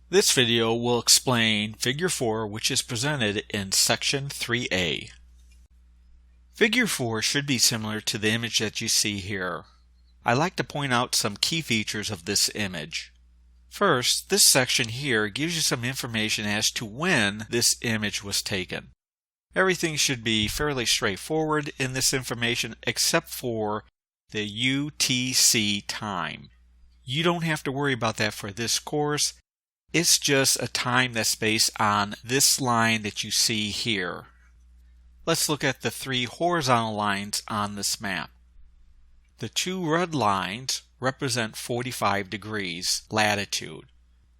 This video will explain Figure 4, which is presented in Section 3A. Figure 4 should be similar to the image that you see here. I like to point out some key features of this image. First, this section here gives you some information as to when this image was taken. Everything should be fairly straightforward in this information except for the UTC time. You don't have to worry about that for this course. It's just a time that's based on this line that you see here. Let's look at the three horizontal lines on this map. The two red lines represent 45 degrees latitude.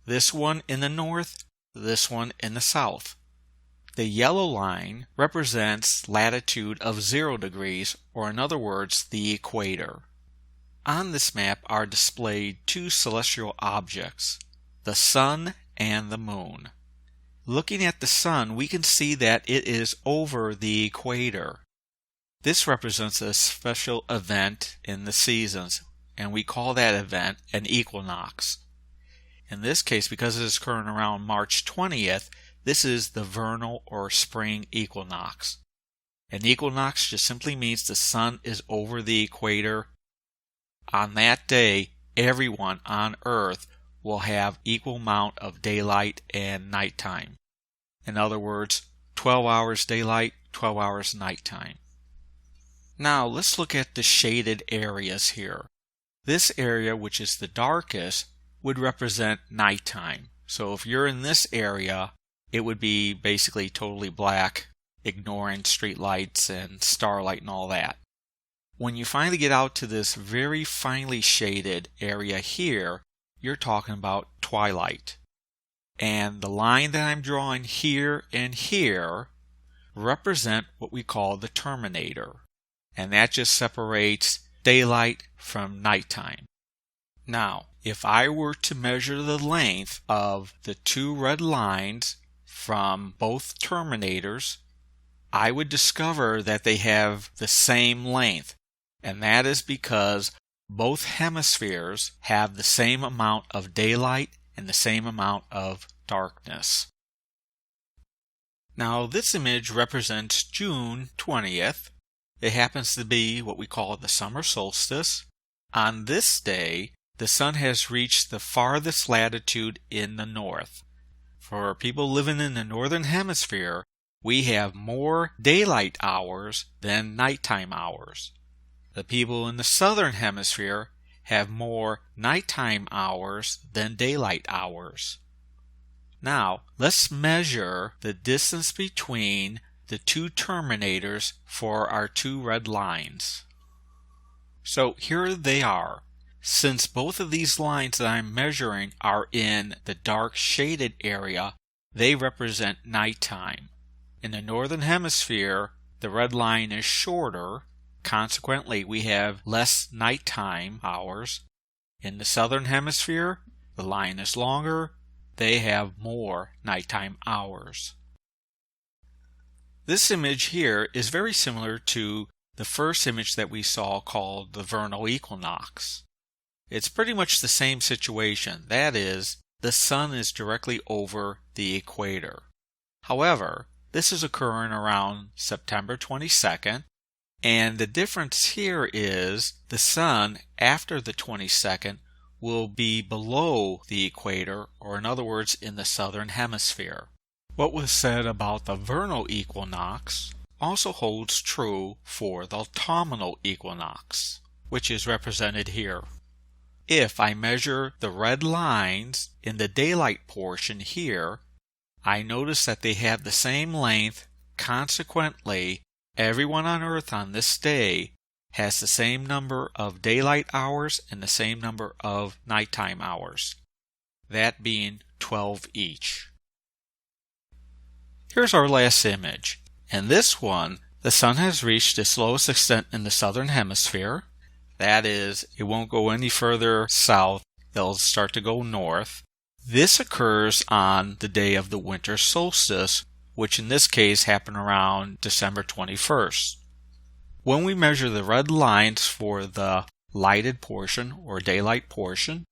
This one in the north, this one in the south. The yellow line represents latitude of 0 degrees, or in other words, the equator. On this map are displayed two celestial objects, the sun and the moon. Looking at the sun, we can see that it is over the equator. This represents a special event in the seasons, and we call that event an equinox. In this case, because it is occurring around March 20th, this is the vernal or spring equinox. An equinox just simply means the sun is over the equator. On that day, everyone on Earth will have equal amount of daylight and nighttime. In other words, 12 hours daylight, 12 hours nighttime. Now let's look at the shaded areas here. This area, which is the darkest, would represent nighttime. So if you're in this area, it would be basically totally black, ignoring street lights and starlight and all that. When you finally get out to this very finely shaded area here, you're talking about twilight. And the line that I'm drawing here and here represent what we call the terminator. And that just separates daylight from nighttime. Now, if I were to measure the length of the two red lines from both terminators, I would discover that they have the same length. And that is because both hemispheres have the same amount of daylight and the same amount of darkness. Now this image represents June 20th. It happens to be what we call the summer solstice. On this day, the sun has reached the farthest latitude in the north. For people living in the northern hemisphere, we have more daylight hours than nighttime hours. The people in the southern hemisphere have more nighttime hours than daylight hours. Now, let's measure the distance between the two terminators for our two red lines. So here they are. Since both of these lines that I'm measuring are in the dark shaded area, they represent nighttime. In the northern hemisphere, the red line is shorter. Consequently, we have less nighttime hours. In the southern hemisphere, the line is longer. They have more nighttime hours. This image here is very similar to the first image that we saw called the vernal equinox. It's pretty much the same situation. That is, the sun is directly over the equator. However, this is occurring around September 22nd. And the difference here is the sun after the 22nd will be below the equator, or in other words, in the southern hemisphere. What was said about the vernal equinox also holds true for the autumnal equinox, which is represented here. If I measure the red lines in the daylight portion here, I notice that they have the same length. Consequently, everyone on Earth on this day has the same number of daylight hours and the same number of nighttime hours, that being 12 each. Here's our last image. In this one, the sun has reached its lowest extent in the southern hemisphere. That is, it won't go any further south, it'll start to go north. This occurs on the day of the winter solstice, which in this case happened around December 21st. When we measure the red lines for the lighted portion or daylight portion,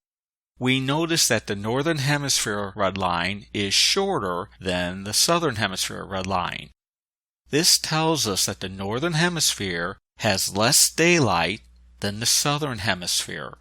we notice that the northern hemisphere red line is shorter than the southern hemisphere red line. This tells us that the northern hemisphere has less daylight than the southern hemisphere.